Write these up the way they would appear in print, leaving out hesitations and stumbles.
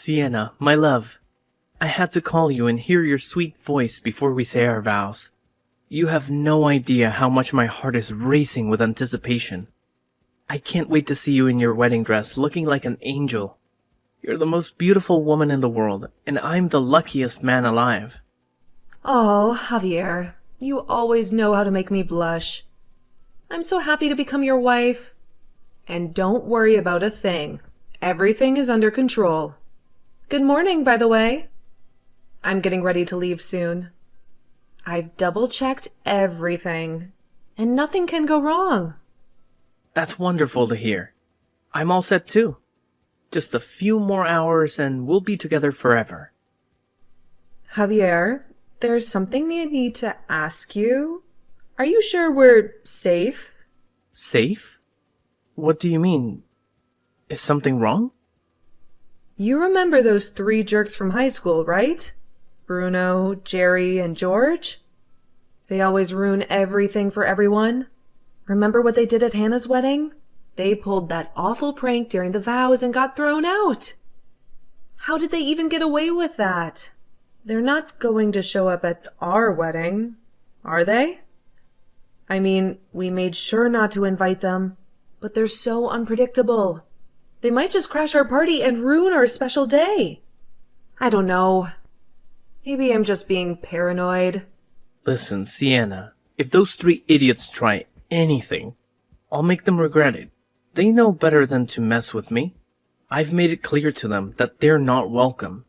Sienna, my love, I had to call you and hear your sweet voice before we say our vows. You have no idea how much my heart is racing with anticipation. I can't wait to see you in your wedding dress looking like an angel. You're the most beautiful woman in the world, and I'm the luckiest man alive. Oh, Javier, you always know how to make me blush. I'm so happy to become your wife. And don't worry about a thing. Everything is under control. Good morning, by the way. I'm getting ready to leave soon. I've double-checked everything, and nothing can go wrong. That's wonderful to hear. I'm all set too. Just a few more hours and we'll be together forever. Javier, there's something I need to ask you. Are you sure we're safe? Safe? What do you mean? Is something wrong? You remember those 3 jerks from high school, right? Bruno, Jerry, and George? They always ruin everything for everyone. Remember what they did at Hannah's wedding? They pulled that awful prank during the vows and got thrown out. How did they even get away with that? They're not going to show up at our wedding, are they? I mean, we made sure not to invite them, but they're so unpredictable. They might just crash our party and ruin our special day. I don't know. Maybe I'm just being paranoid. Listen, Sienna, if those 3 idiots try anything, I'll make them regret it. They know better than to mess with me. I've made it clear to them that they're not welcome.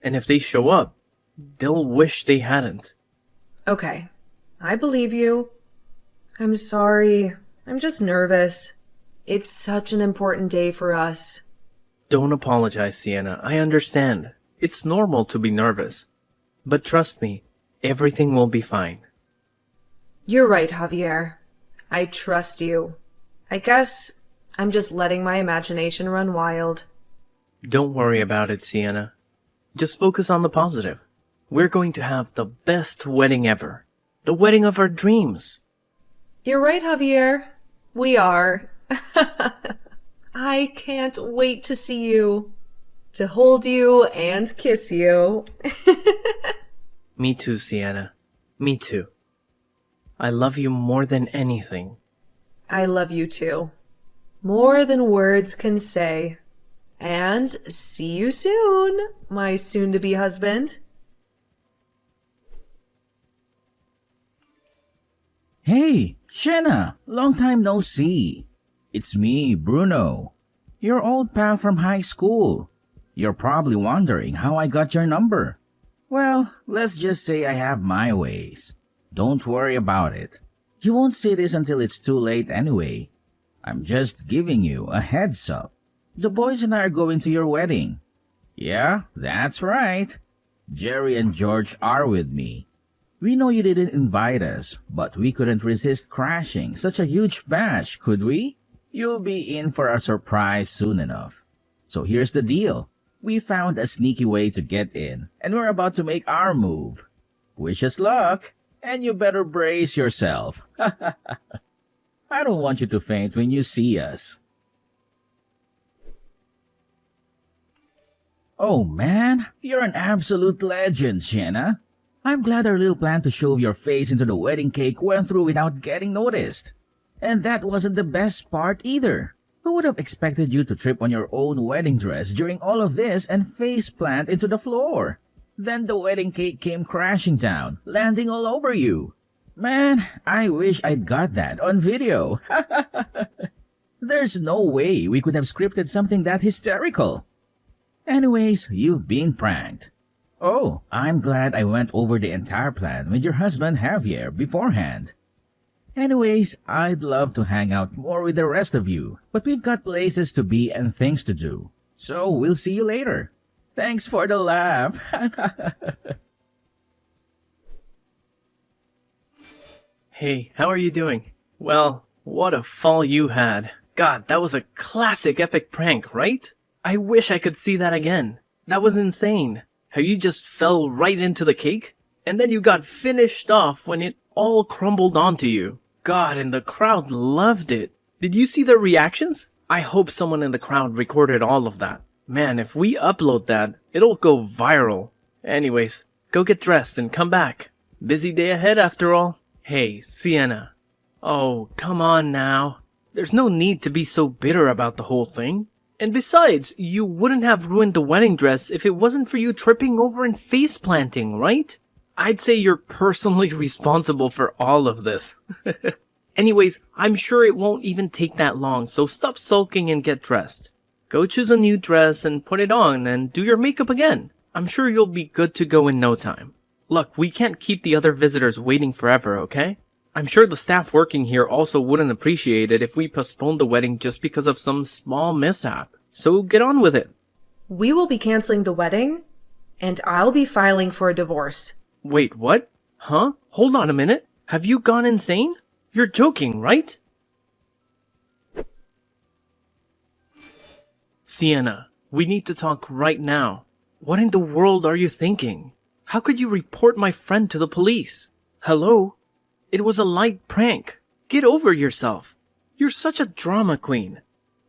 And if they show up, they'll wish they hadn't. Okay, I believe you. I'm sorry. I'm just nervous. It's such an important day for us. Don't apologize, Sienna. I understand. It's normal to be nervous. But trust me, everything will be fine. You're right, Javier. I trust you. I guess I'm just letting my imagination run wild. Don't worry about it, Sienna. Just focus on the positive. We're going to have the best wedding ever. The wedding of our dreams. You're right, Javier. We are. I can't wait to see you. To hold you and kiss you. Me too, Sienna. Me too. I love you more than anything. I love you too. More than words can say. And see you soon, my soon-to-be husband. Hey, Shanna, long time no see. It's me, Bruno, your old pal from high school. You're probably wondering how I got your number. Well, let's just say I have my ways. Don't worry about it. You won't see this until it's too late anyway. I'm just giving you a heads up. The boys and I are going to your wedding. Yeah, that's right. Jerry and George are with me. We know you didn't invite us, but we couldn't resist crashing such a huge bash, could we? You'll be in for a surprise soon enough. So here's the deal. We found a sneaky way to get in, and we're about to make our move. Wish us luck, and you better brace yourself. I don't want you to faint when you see us. Oh man, you're an absolute legend, Shanna. I'm glad our little plan to shove your face into the wedding cake went through without getting noticed. And that wasn't the best part either. Who would have expected you to trip on your own wedding dress during all of this and face plant into the floor? Then the wedding cake came crashing down, landing all over you. Man, I wish I'd got that on video. There's no way we could have scripted something that hysterical. Anyways, you've been pranked. Oh, I'm glad I went over the entire plan with your husband Javier beforehand. Anyways, I'd love to hang out more with the rest of you, but we've got places to be and things to do. So we'll see you later. Thanks for the laugh. Hey, how are you doing? Well, what a fall you had. God, that was a classic epic prank, right? I wish I could see that again. That was insane. How you just fell right into the cake, and then you got finished off when it all crumbled onto you. God, and the crowd loved it. Did you see their reactions? I hope someone in the crowd recorded all of that. Man, if we upload that, it'll go viral. Anyways, go get dressed and come back. Busy day ahead after all. Hey, Sienna. Oh, come on now. There's no need to be so bitter about the whole thing. And besides, you wouldn't have ruined the wedding dress if it wasn't for you tripping over and face planting, right? I'd say you're personally responsible for all of this. Anyways, I'm sure it won't even take that long, so stop sulking and get dressed. Go choose a new dress and put it on and do your makeup again. I'm sure you'll be good to go in no time. Look, we can't keep the other visitors waiting forever, okay? I'm sure the staff working here also wouldn't appreciate it if we postponed the wedding just because of some small mishap. So get on with it. We will be canceling the wedding, and I'll be filing for a divorce. Wait, what? Huh? Hold on a minute. Have you gone insane? You're joking, right? Sienna, we need to talk right now. What in the world are you thinking? How could you report my friend to the police? Hello? It was a light prank. Get over yourself. You're such a drama queen.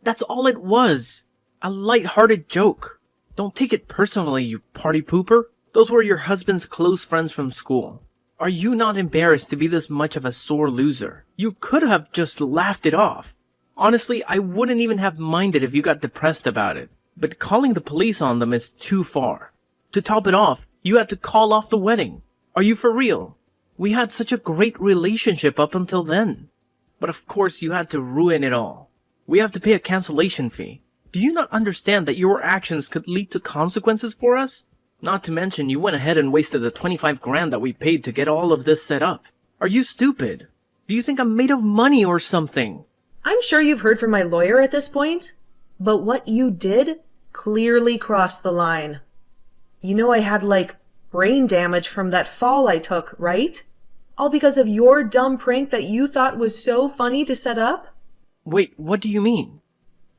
That's all it was. A light-hearted joke. Don't take it personally, you party pooper. Those were your husband's close friends from school. Are you not embarrassed to be this much of a sore loser? You could have just laughed it off. Honestly, I wouldn't even have minded if you got depressed about it. But calling the police on them is too far. To top it off, you had to call off the wedding. Are you for real? We had such a great relationship up until then. But of course you had to ruin it all. We have to pay a cancellation fee. Do you not understand that your actions could lead to consequences for us? Not to mention you went ahead and wasted the 25 grand that we paid to get all of this set up. Are you stupid? Do you think I'm made of money or something? I'm sure you've heard from my lawyer at this point, but what you did clearly crossed the line. You know I had, brain damage from that fall I took, right? All because of your dumb prank that you thought was so funny to set up? Wait, what do you mean?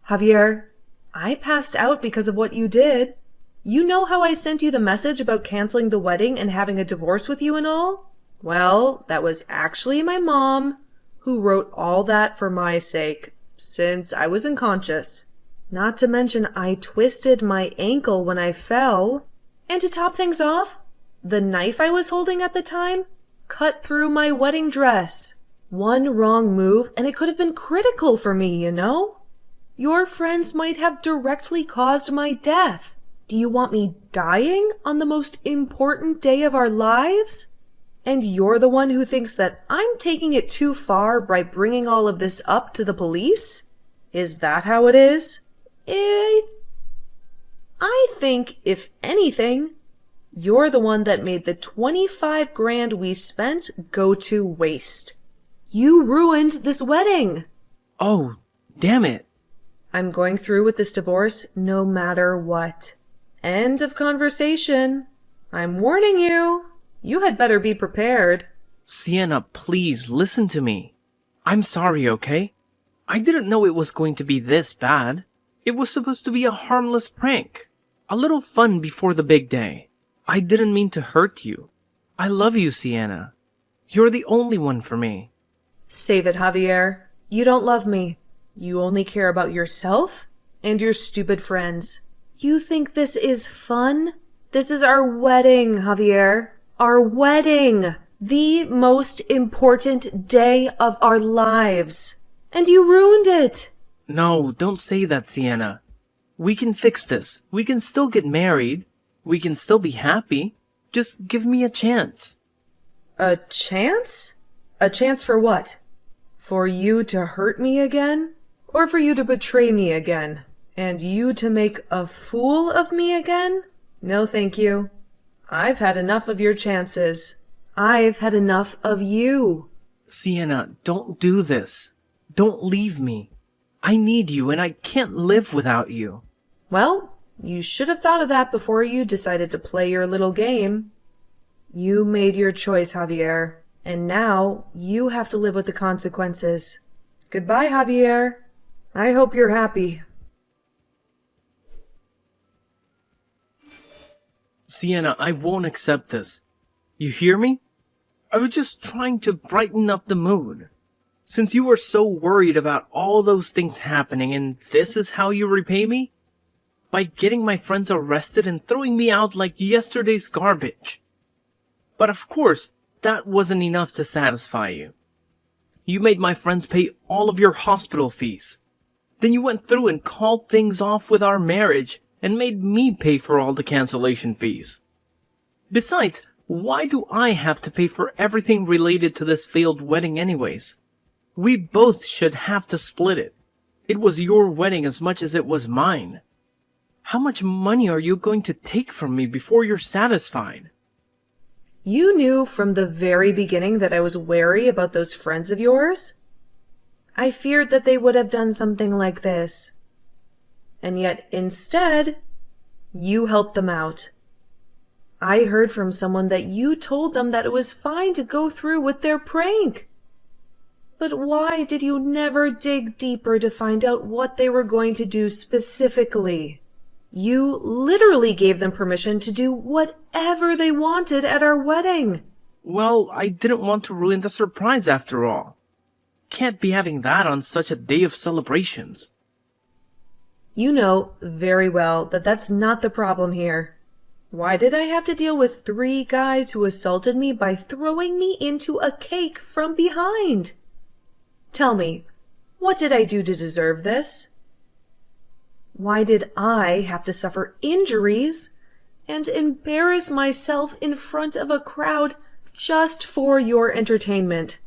Javier, I passed out because of what you did. You know how I sent you the message about canceling the wedding and having a divorce with you and all? Well, that was actually my mom who wrote all that for my sake, since I was unconscious. Not to mention I twisted my ankle when I fell. And to top things off, the knife I was holding at the time cut through my wedding dress. One wrong move and it could have been critical for me, you know? Your friends might have directly caused my death. Do you want me dying on the most important day of our lives? And you're the one who thinks that I'm taking it too far by bringing all of this up to the police? Is that how it is? I think, if anything, you're the one that made the 25 grand we spent go to waste. You ruined this wedding. Oh, damn it. I'm going through with this divorce no matter what. End of conversation. I'm warning you. You had better be prepared. Sienna, please listen to me. I'm sorry, okay? I didn't know it was going to be this bad. It was supposed to be a harmless prank. A little fun before the big day. I didn't mean to hurt you. I love you, Sienna. You're the only one for me. Save it, Javier. You don't love me. You only care about yourself and your stupid friends. You think this is fun? This is our wedding, Javier. Our wedding. The most important day of our lives. And you ruined it. No, don't say that, Sienna. We can fix this. We can still get married. We can still be happy. Just give me a chance. A chance? A chance for what? For you to hurt me again? Or for you to betray me again? And you to make a fool of me again? No, thank you. I've had enough of your chances. I've had enough of you. Sienna, don't do this. Don't leave me. I need you and I can't live without you. Well, you should have thought of that before you decided to play your little game. You made your choice, Javier, and now you have to live with the consequences. Goodbye, Javier. I hope you're happy. Sienna, I won't accept this. You hear me? I was just trying to brighten up the mood. Since you were so worried about all those things happening and this is how you repay me? by getting my friends arrested and throwing me out like yesterday's garbage. But of course, that wasn't enough to satisfy you. You made my friends pay all of your hospital fees. Then you went through and called things off with our marriage and made me pay for all the cancellation fees. Besides, why do I have to pay for everything related to this failed wedding anyways? We both should have to split it. It was your wedding as much as it was mine. How much money are you going to take from me before you're satisfied? You knew from the very beginning that I was wary about those friends of yours? I feared that they would have done something like this. And yet, instead, you helped them out. I heard from someone that you told them that it was fine to go through with their prank. But why did you never dig deeper to find out what they were going to do specifically? You literally gave them permission to do whatever they wanted at our wedding. Well, I didn't want to ruin the surprise after all. Can't be having that on such a day of celebrations. You know very well that that's not the problem here. Why did I have to deal with 3 guys who assaulted me by throwing me into a cake from behind? Tell me, what did I do to deserve this? Why did I have to suffer injuries and embarrass myself in front of a crowd just for your entertainment?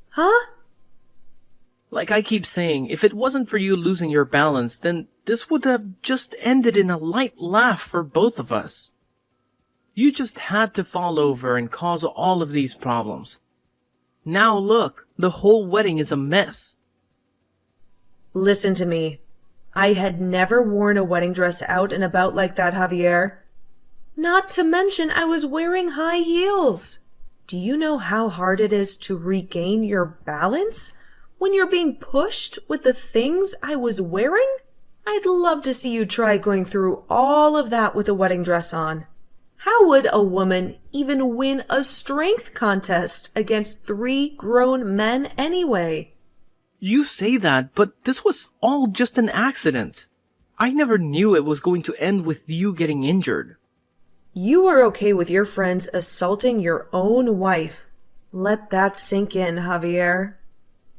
Huh? Like I keep saying, if it wasn't for you losing your balance, then this would have just ended in a light laugh for both of us. You just had to fall over and cause all of these problems. Now look, the whole wedding is a mess. Listen to me. I had never worn a wedding dress out and about like that, Javier. Not to mention I was wearing high heels. Do you know how hard it is to regain your balance when you're being pushed with the things I was wearing? I'd love to see you try going through all of that with a wedding dress on. How would a woman even win a strength contest against 3 grown men anyway? You say that, but this was all just an accident. I never knew it was going to end with you getting injured. You were okay with your friends assaulting your own wife. Let that sink in, Javier.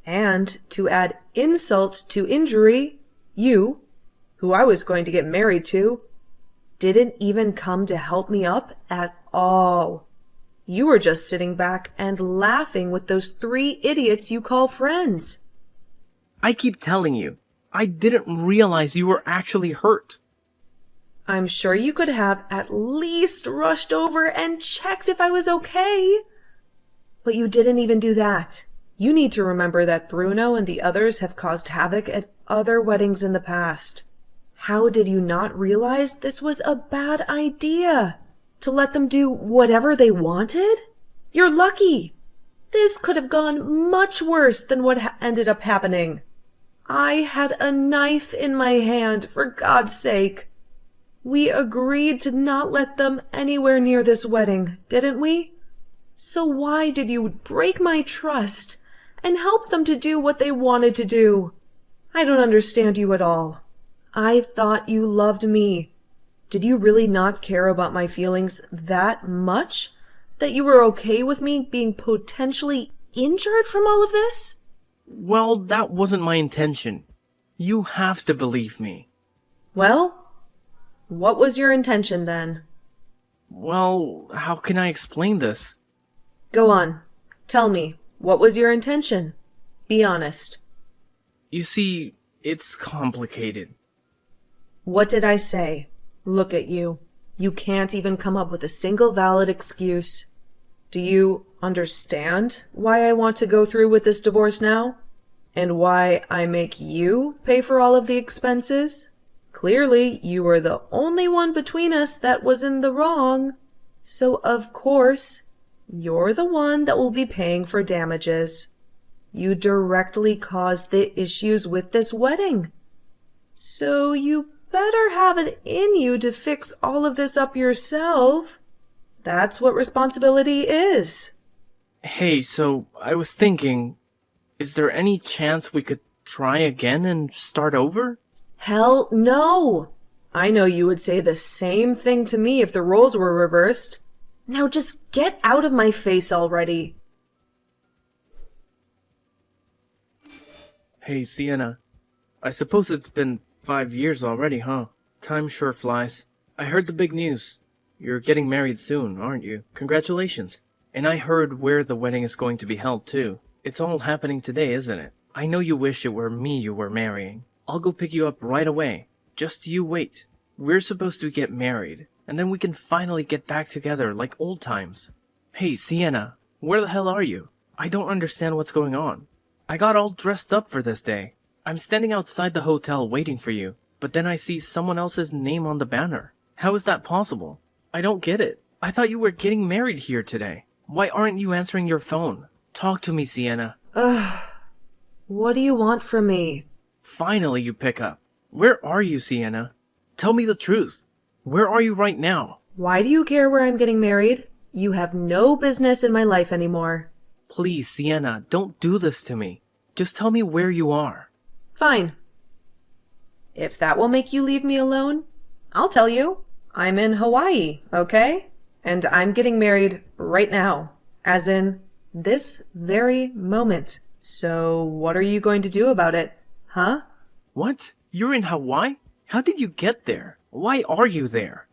And to add insult to injury, you, who I was going to get married to, didn't even come to help me up at all. You were just sitting back and laughing with those 3 idiots you call friends. I keep telling you, I didn't realize you were actually hurt. I'm sure you could have at least rushed over and checked if I was okay. But you didn't even do that. You need to remember that Bruno and the others have caused havoc at other weddings in the past. How did you not realize this was a bad idea? To let them do whatever they wanted? You're lucky. This could have gone much worse than what ended up happening. I had a knife in my hand, for God's sake. We agreed to not let them anywhere near this wedding, didn't we? So why did you break my trust and help them to do what they wanted to do? I don't understand you at all. I thought you loved me. Did you really not care about my feelings that much that you were okay with me being potentially injured from all of this? Well, that wasn't my intention. You have to believe me. Well, what was your intention then? Well, how can I explain this? Go on. Tell me, what was your intention? Be honest. You see, it's complicated. What did I say? Look at you. You can't even come up with a single valid excuse. Do you understand why I want to go through with this divorce now? And why I make you pay for all of the expenses? Clearly, you were the only one between us that was in the wrong. So, of course, you're the one that will be paying for damages. You directly caused the issues with this wedding. So you better have it in you to fix all of this up yourself. That's what responsibility is. Hey, so I was thinking, is there any chance we could try again and start over? Hell no! I know you would say the same thing to me if the roles were reversed. Now just get out of my face already. Hey, Sienna. I suppose it's been 5 years already, huh? Time sure flies. I heard the big news. You're getting married soon, aren't you? Congratulations. And I heard where the wedding is going to be held, too. It's all happening today, isn't it? I know you wish it were me you were marrying. I'll go pick you up right away. Just you wait. We're supposed to get married, and then we can finally get back together like old times. Hey, Sienna, where the hell are you? I don't understand what's going on. I got all dressed up for this day. I'm standing outside the hotel waiting for you, but then I see someone else's name on the banner. How is that possible? I don't get it. I thought you were getting married here today. Why aren't you answering your phone? Talk to me, Sienna. What do you want from me? Finally you pick up. Where are you, Sienna? Tell me the truth. Where are you right now? Why do you care where I'm getting married? You have no business in my life anymore. Please, Sienna, don't do this to me. Just tell me where you are. Fine. If that will make you leave me alone, I'll tell you. I'm in Hawaii, okay? And I'm getting married right now. As in, this very moment. So what are you going to do about it? Huh? What? You're in Hawaii? How did you get there? Why are you there?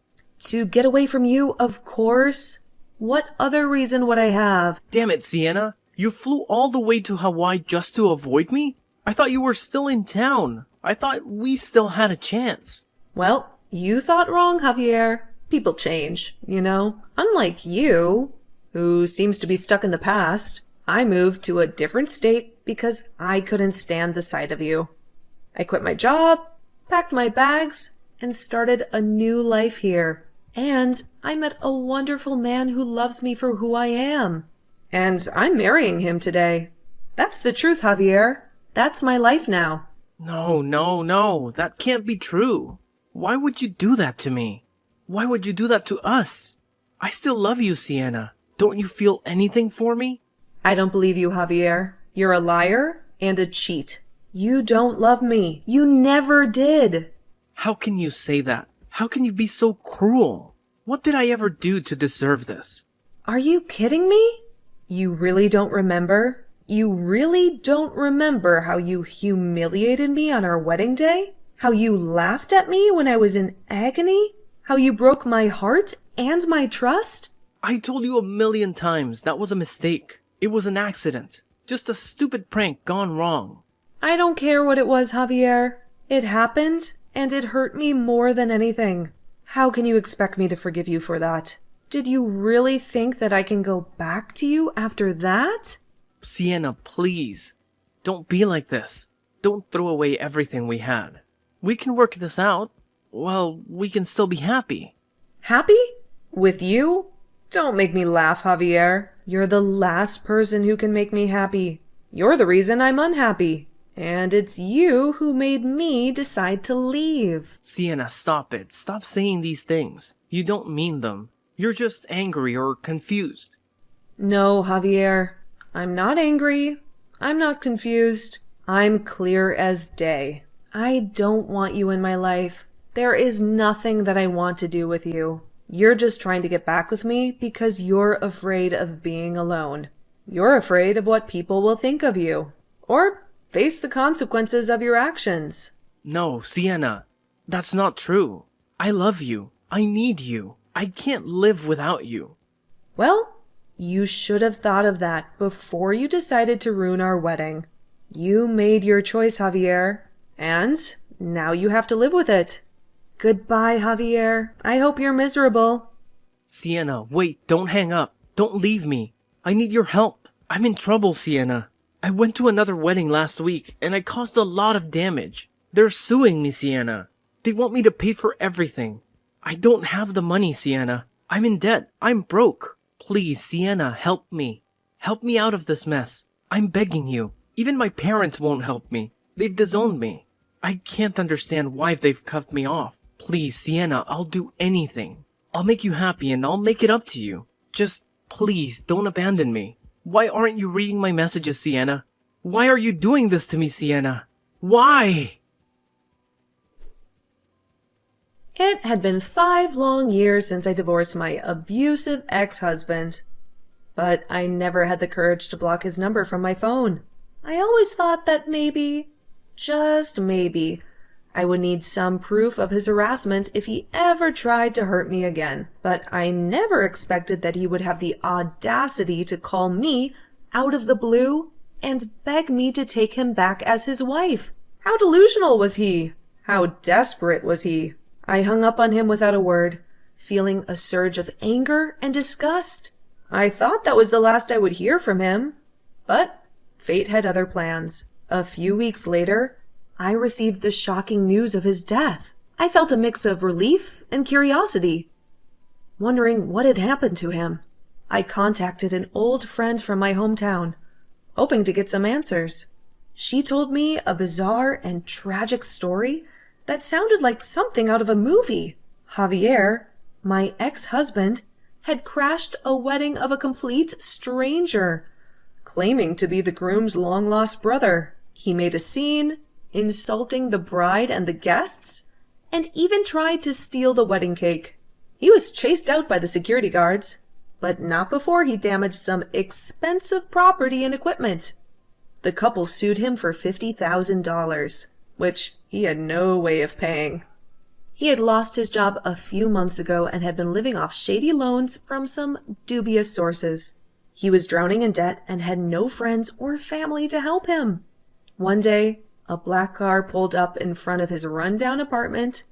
To get away from you, of course. What other reason would I have? Damn it, Sienna. You flew all the way to Hawaii just to avoid me? I thought you were still in town. I thought we still had a chance. Well, you thought wrong, Javier. People change, you know. Unlike you, who seems to be stuck in the past. I moved to a different state because I couldn't stand the sight of you. I quit my job, packed my bags, and started a new life here. And I met a wonderful man who loves me for who I am. And I'm marrying him today. That's the truth, Javier. That's my life now. No. That can't be true. Why would you do that to me? Why would you do that to us? I still love you, Sienna. Don't you feel anything for me? I don't believe you, Javier. You're a liar and a cheat. You don't love me. You never did. How can you say that? How can you be so cruel? What did I ever do to deserve this? Are you kidding me? You really don't remember? You really don't remember how you humiliated me on our wedding day? How you laughed at me when I was in agony? How you broke my heart and my trust? I told you 1,000,000 times that was a mistake. It was an accident. Just a stupid prank gone wrong. I don't care what it was, Javier. It happened, and it hurt me more than anything. How can you expect me to forgive you for that? Did you really think that I can go back to you after that? Sienna, please. Don't be like this. Don't throw away everything we had. We can work this out. Well, we can still be happy. Happy? With you? Don't make me laugh, Javier. You're the last person who can make me happy. You're the reason I'm unhappy. And it's you who made me decide to leave. Sienna, stop it. Stop saying these things. You don't mean them. You're just angry or confused. No, Javier. I'm not angry. I'm not confused. I'm clear as day. I don't want you in my life. There is nothing that I want to do with you. You're just trying to get back with me because you're afraid of being alone. You're afraid of what people will think of you. Or face the consequences of your actions. No, Sienna. That's not true. I love you. I need you. I can't live without you. Well, you should have thought of that before you decided to ruin our wedding. You made your choice, Javier. And now you have to live with it. Goodbye, Javier. I hope you're miserable. Sienna, wait, don't hang up. Don't leave me. I need your help. I'm in trouble, Sienna. I went to another wedding last week, and I caused a lot of damage. They're suing me, Sienna. They want me to pay for everything. I don't have the money, Sienna. I'm in debt. I'm broke. Please, Sienna, help me. Help me out of this mess. I'm begging you. Even my parents won't help me. They've disowned me. I can't understand why they've cut me off. Please, Sienna, I'll do anything. I'll make you happy and I'll make it up to you. Just, please, don't abandon me. Why aren't you reading my messages, Sienna? Why are you doing this to me, Sienna? Why? It had been 5 long years since I divorced my abusive ex-husband, but I never had the courage to block his number from my phone. I always thought that maybe, just maybe, I would need some proof of his harassment if he ever tried to hurt me again. But I never expected that he would have the audacity to call me out of the blue and beg me to take him back as his wife. How delusional was he? How desperate was he? I hung up on him without a word, feeling a surge of anger and disgust. I thought that was the last I would hear from him, but fate had other plans. A few weeks later, I received the shocking news of his death. I felt a mix of relief and curiosity, wondering what had happened to him. I contacted an old friend from my hometown, hoping to get some answers. She told me a bizarre and tragic story that sounded like something out of a movie. Javier, my ex-husband, had crashed a wedding of a complete stranger, claiming to be the groom's long-lost brother. He made a scene, insulting the bride and the guests, and even tried to steal the wedding cake. He was chased out by the security guards, but not before he damaged some expensive property and equipment. The couple sued him for $50,000, which he had no way of paying. He had lost his job a few months ago and had been living off shady loans from some dubious sources. He was drowning in debt and had no friends or family to help him. One day, a black car pulled up in front of his rundown apartment,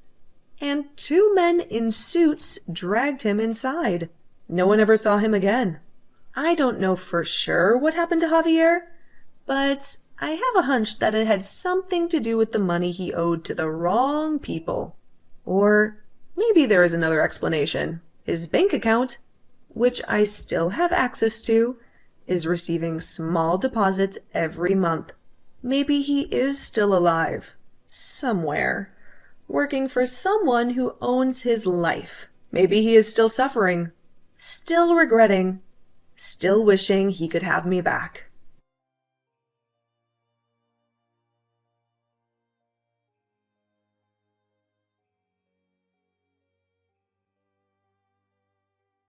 and 2 men in suits dragged him inside. No one ever saw him again. I don't know for sure what happened to Javier, but I have a hunch that it had something to do with the money he owed to the wrong people. Or maybe there is another explanation. His bank account, which I still have access to, is receiving small deposits every month. Maybe he is still alive, somewhere, working for someone who owns his life. Maybe he is still suffering, still regretting, still wishing he could have me back.